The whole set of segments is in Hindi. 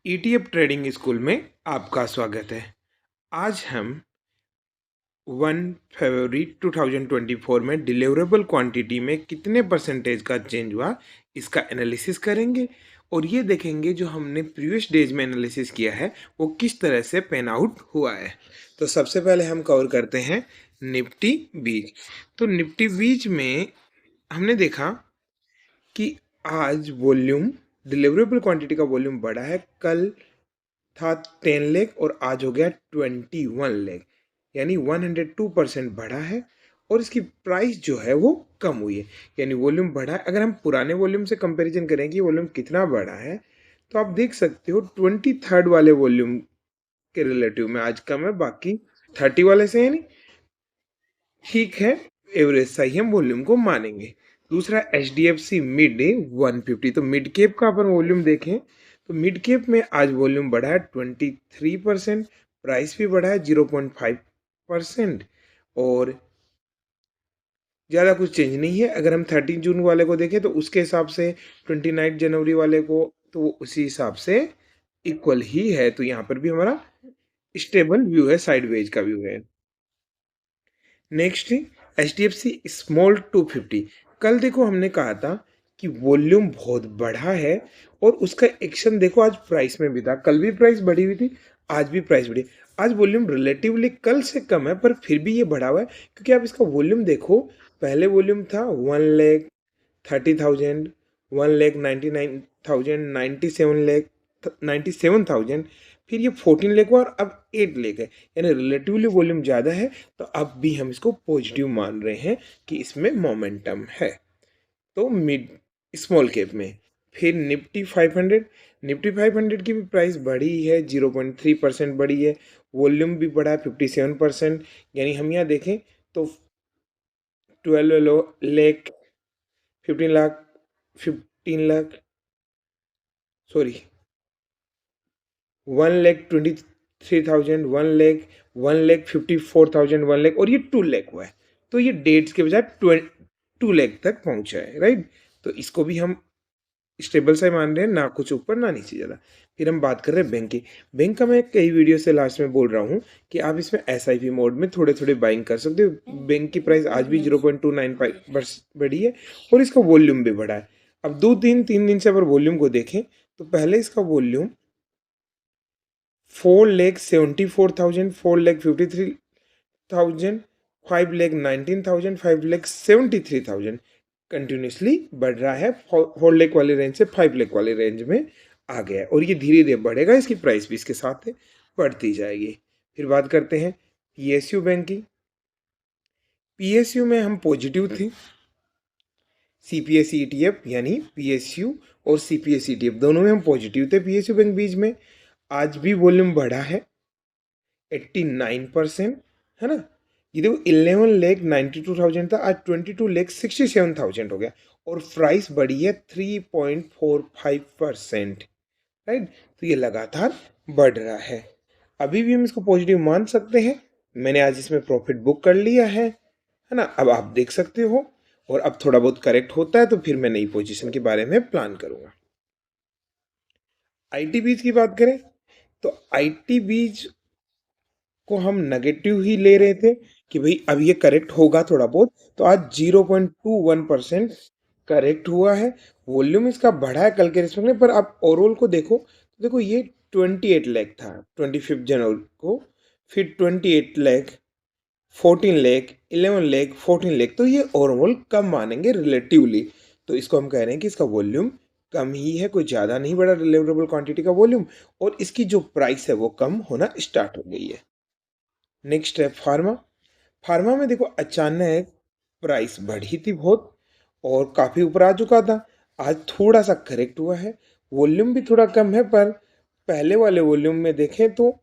ईटीएफ ट्रेडिंग स्कूल में आपका स्वागत है। आज हम 1 फरवरी 2024 में डिलीवरेबल क्वांटिटी में कितने परसेंटेज का चेंज हुआ इसका एनालिसिस करेंगे और ये देखेंगे जो हमने प्रीवियस डेज में एनालिसिस किया है वो किस तरह से पेन आउट हुआ है। तो सबसे पहले हम कवर करते हैं निफ्टी बीज। तो निफ्टी बीज में हमने देखा कि आज वॉल्यूम डिलीवरेबल क्वांटिटी का वॉल्यूम बढ़ा है। कल था 10 लेख और आज हो गया 21 लेख, यानी 102% बढ़ा है। और इसकी प्राइस जो है वो कम हुई है, यानी वॉल्यूम बढ़ा है। अगर हम पुराने वॉल्यूम से कंपैरिजन करें कि वॉल्यूम कितना बढ़ा है तो आप देख सकते हो 23rd वाले वॉल्यूम के रिलेटिव में आज कम है, बाकी 30 वाले से है नहीं, ठीक है, एवरेज सही हम वॉल्यूम को मानेंगे। दूसरा HDFC मिड 150, तो मिड कैप का अपन वॉल्यूम देखें तो मिड कैप में आज वॉल्यूम बढ़ा है 23%, प्राइस भी बढ़ा है 0.5% और ज़्यादा कुछ चेंज नहीं है। अगर हम 13 जून वाले को देखें तो उसके हिसाब से 29 जनवरी वाले को तो वो उसी हिसाब से इक्वल ही है। तो यहाँ पर भी हमारा स्टेबल व्यू है, साइडवेज का व्यू है। Next HDFC small 250। कल देखो हमने कहा था कि वॉल्यूम बहुत बढ़ा है और उसका एक्शन देखो आज प्राइस में भी था। कल भी प्राइस बढ़ी हुई थी, आज भी प्राइस बढ़ी। आज वॉल्यूम रिलेटिवली कल से कम है पर फिर भी ये बढ़ा हुआ है, क्योंकि आप इसका वॉल्यूम देखो। पहले वॉल्यूम था 1,30,000, 1,99,000, 97,000, फिर ये 14 लेख हुआ और अब 8 लेख है, यानी रिलेटिवली वॉल्यूम ज़्यादा है। तो अब भी हम इसको पॉजिटिव मान रहे हैं कि इसमें मोमेंटम है। तो मिड स्मॉल कैप में फिर निफ्टी 500 की भी प्राइस बढ़ी है, 0.3% बढ़ी है। वॉल्यूम भी बढ़ा है 57%, यानी हम यहाँ देखें तो 12 लाख 15 लाख सॉरी 1,23,000, 1,54,000, 1 लाख और ये 2 लाख हुआ है। तो ये डेट्स के बजाय 2 लाख तक पहुंचा है, राइट। तो इसको भी हम स्टेबल सा मान रहे हैं, ना कुछ ऊपर ना नीचे ज़्यादा। फिर हम बात कर रहे हैं बैंक की। बैंक का मैं कई वीडियो से लास्ट में बोल रहा हूँ कि आप इसमें SIP मोड में थोड़े थोड़े बाइंग कर सकते हो। बैंक की प्राइस आज भी 0.295 बढ़ी है और इसका वॉल्यूम भी बढ़ा है। अब 3 दिन से अगर वॉल्यूम को देखें तो पहले इसका वॉल्यूम 4,74,000, 4,53,000, 5,19,000, 5,73,000 कंटिन्यूसली बढ़ रहा है। 4 लाख वाले रेंज से 5 लाख वाले रेंज में आ गया है और ये धीरे धीरे बढ़ेगा, इसकी प्राइस भी इसके साथ बढ़ती जाएगी। फिर बात करते हैं PSU बैंक की। PSU में हम पॉजिटिव थे। CPSE ETF यानी PSU और CPSE ETF दोनों में हम पॉजिटिव थे PSU बैंक बीच में। आज भी वॉल्यूम बढ़ा है 89%, है ना। ये देखो 11,92,000 था, आज 22,67,000 हो गया और प्राइस बढ़ी है 3.45%, राइट। तो ये लगातार बढ़ रहा है। अभी भी हम इसको पॉजिटिव मान सकते हैं। मैंने आज इसमें प्रॉफिट बुक कर लिया है ना। अब आप देख सकते हो और अब थोड़ा बहुत करेक्ट होता है तो फिर मैं नई पोजीशन के बारे में प्लान करूंगा। IT बीज की बात करें तो IT बीज को हम नेगेटिव ही ले रहे थे कि भाई अब ये करेक्ट होगा थोड़ा बहुत। तो आज 0.21% करेक्ट हुआ है। वॉल्यूम इसका बढ़ा है कल के रिस्पेक्ट में, पर आप ओवरऑल को देखो तो देखो ये 28 लाख था 25 जनवरी को, फिर 28 लाख, 14 लाख, 11 लाख, 14 लाख। तो ये ओवरऑल कम मानेंगे रिलेटिवली। तो इसको हम कह रहे हैं कि इसका वॉल्यूम कम ही है, कोई ज़्यादा नहीं बढ़ा डिलीवरेबल क्वांटिटी का वॉल्यूम, और इसकी जो प्राइस है वो कम होना स्टार्ट हो गई है। नेक्स्ट है फार्मा। फार्मा में देखो अचानक प्राइस बढ़ी थी बहुत और काफ़ी ऊपर आ चुका था। आज थोड़ा सा करेक्ट हुआ है, वॉल्यूम भी थोड़ा कम है, पर पहले वाले वॉल्यूम में देखें तो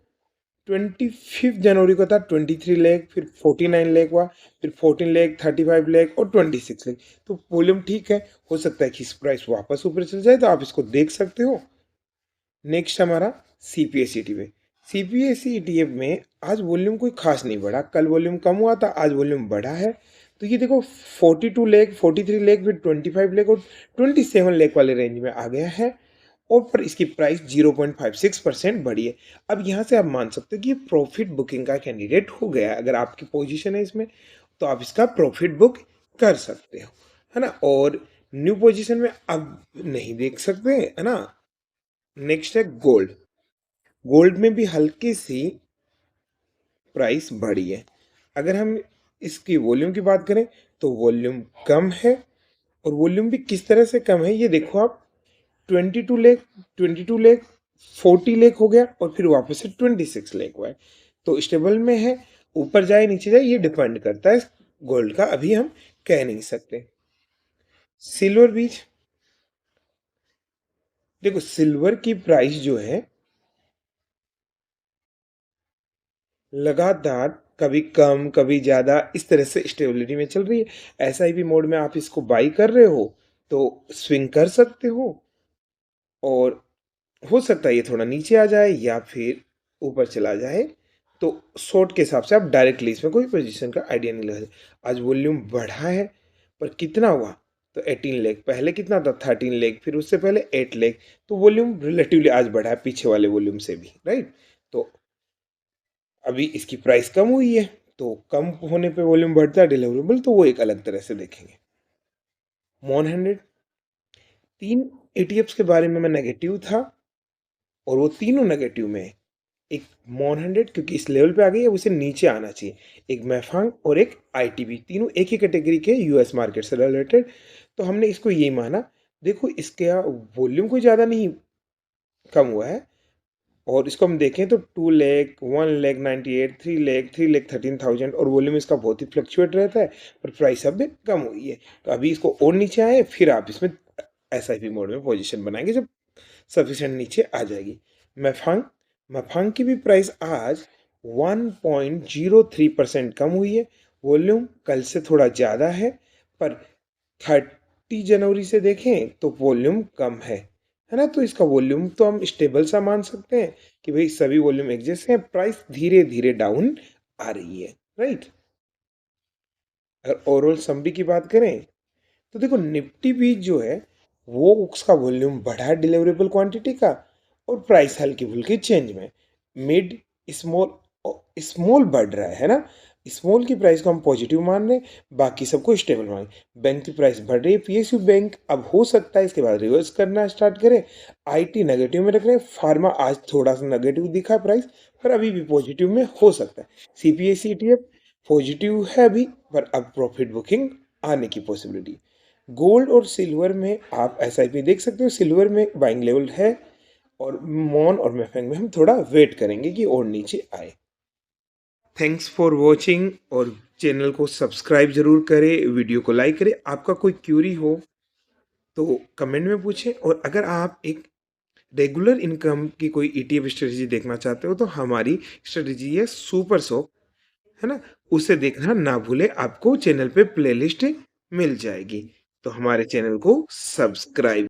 25 जनवरी को था 23 लाख, फिर 49 लाख हुआ, फिर 14 लाख, 35 लाख और 26 लाख। तो वॉल्यूम ठीक है, हो सकता है कि इस प्राइस वापस ऊपर चल जाए, तो आप इसको देख सकते हो। नेक्स्ट हमारा CPSE ETF। CPSE ETF में आज वॉल्यूम कोई खास नहीं बढ़ा। कल वॉल्यूम कम हुआ था, आज वॉल्यूम बढ़ा है। तो ये देखो 42 लाख, 43 लाख, फिर 25 लाख और 27 लाख वाले रेंज में आ गया है और पर इसकी प्राइस 0.56% बढ़ी है। अब यहाँ से आप मान सकते हो कि ये प्रॉफिट बुकिंग का कैंडिडेट हो गया है। अगर आपकी पोजीशन है इसमें तो आप इसका प्रॉफिट बुक कर सकते हो, है ना। और न्यू पोजीशन में अब नहीं देख सकते, है ना। नेक्स्ट है गोल्ड। गोल्ड में भी हल्की सी प्राइस बढ़ी है। अगर हम इसकी वॉल्यूम की बात करें तो वॉल्यूम कम है, और वॉल्यूम भी किस तरह से कम है ये देखो आप। 22 लाख, 22 लाख, 40 लाख हो गया और फिर वापस से 26 लाख हुआ है। तो स्टेबल में है, ऊपर जाए नीचे जाए ये डिपेंड करता है गोल्ड का, अभी हम कह नहीं सकते। सिल्वर बीच, देखो सिल्वर की प्राइस जो है लगातार कभी कम कभी ज़्यादा इस तरह से स्टेबिलिटी में चल रही है। एसआईपी मोड में आप इसको बाई कर रहे हो तो स्विंग कर सकते हो, और हो सकता है ये थोड़ा नीचे आ जाए या फिर ऊपर चला जाए। तो शॉर्ट के हिसाब से आप डायरेक्टली इसमें कोई पोजीशन का आइडिया नहीं लगा सकते। आज वॉल्यूम बढ़ा है, पर कितना हुआ तो 18 लाख, पहले कितना था 13 लाख, फिर उससे पहले 8 लाख। तो वॉल्यूम रिलेटिवली आज बढ़ा है पीछे वाले वॉल्यूम से भी, राइट। तो अभी इसकी प्राइस कम हुई है, तो कम होने पे वॉल्यूम बढ़ता है डिलीवरेबल, तो वो एक अलग तरह से देखेंगे। मॉन 100, तीन एटीएफ्स के बारे में मैं नेगेटिव था, और वो तीनों नेगेटिव में है। एक मॉन 100 क्योंकि इस लेवल पे आ गई है, उसे नीचे आना चाहिए। एक मैफांग और एक आईटीबी, तीनों एक ही कैटेगरी के यूएस मार्केट से रिलेटेड। तो हमने इसको ये माना, देखो इसके वॉल्यूम कोई ज़्यादा नहीं कम हुआ है, और इसको हम देखें तो 2 लाख, 1 लाख 98, 3 लाख, 3 लाख 13,000, और वॉल्यूम इसका बहुत ही फ्लक्चुएट रहता है, पर प्राइस अब भी कम हुई है। तो अभी इसको और नीचे आए फिर आप इसमें एसआईपी मोड में पोजीशन बनाएंगे जब सफिशिएंट नीचे आ जाएगी। मैफांग, मैफांग की भी प्राइस आज 1.03% कम हुई है। वॉल्यूम कल से थोड़ा ज़्यादा है, पर 30 जनवरी से देखें तो वॉल्यूम कम है ना। तो इसका वॉल्यूम तो हम स्टेबल सा मान सकते हैं कि भाई सभी वॉल्यूम एक जैसे हैं, प्राइस धीरे धीरे डाउन आ रही है, राइट। अगर ओवरऑल समरी की बात करें तो देखो निफ्टी भी जो है वो उसका वॉल्यूम बढ़ा है डिलीवरेबल क्वांटिटी का, और प्राइस हल्की फुल्की चेंज में। मिड स्मॉल, स्मॉल बढ़ रहा है ना। स्मॉल की प्राइस को हम पॉजिटिव मान रहे हैं, बाकी सबको स्टेबल मान। बैंक की प्राइस बढ़ रही है, पीएसयू बैंक अब हो सकता है इसके बाद रिवर्स करना स्टार्ट करे। आईटी नेगेटिव में रख रहे हैं, फार्मा आज थोड़ा सा नेगेटिव दिखा प्राइस, पर अभी भी पॉजिटिव में हो सकता है। सीपीएसई ईटीएफ पॉजिटिव है अभी, पर अब प्रॉफिट बुकिंग आने की पॉसिबिलिटी। गोल्ड और सिल्वर में आप एसआईपी देख सकते हो, सिल्वर में बाइंग लेवल है, और मॉन और मैफेंग में हम थोड़ा वेट करेंगे कि और नीचे आए। थैंक्स फॉर वॉचिंग, और चैनल को सब्सक्राइब जरूर करें, वीडियो को लाइक करें। आपका कोई क्यूरी हो तो कमेंट में पूछें, और अगर आप एक रेगुलर इनकम की कोई ईटीएफ स्ट्रेटजी देखना चाहते हो तो हमारी स्ट्रेटजी है सुपर शॉप, है ना। उसे देखना ना भूले, आपको चैनल पे प्लेलिस्ट मिल जाएगी। तो हमारे चैनल को सब्सक्राइब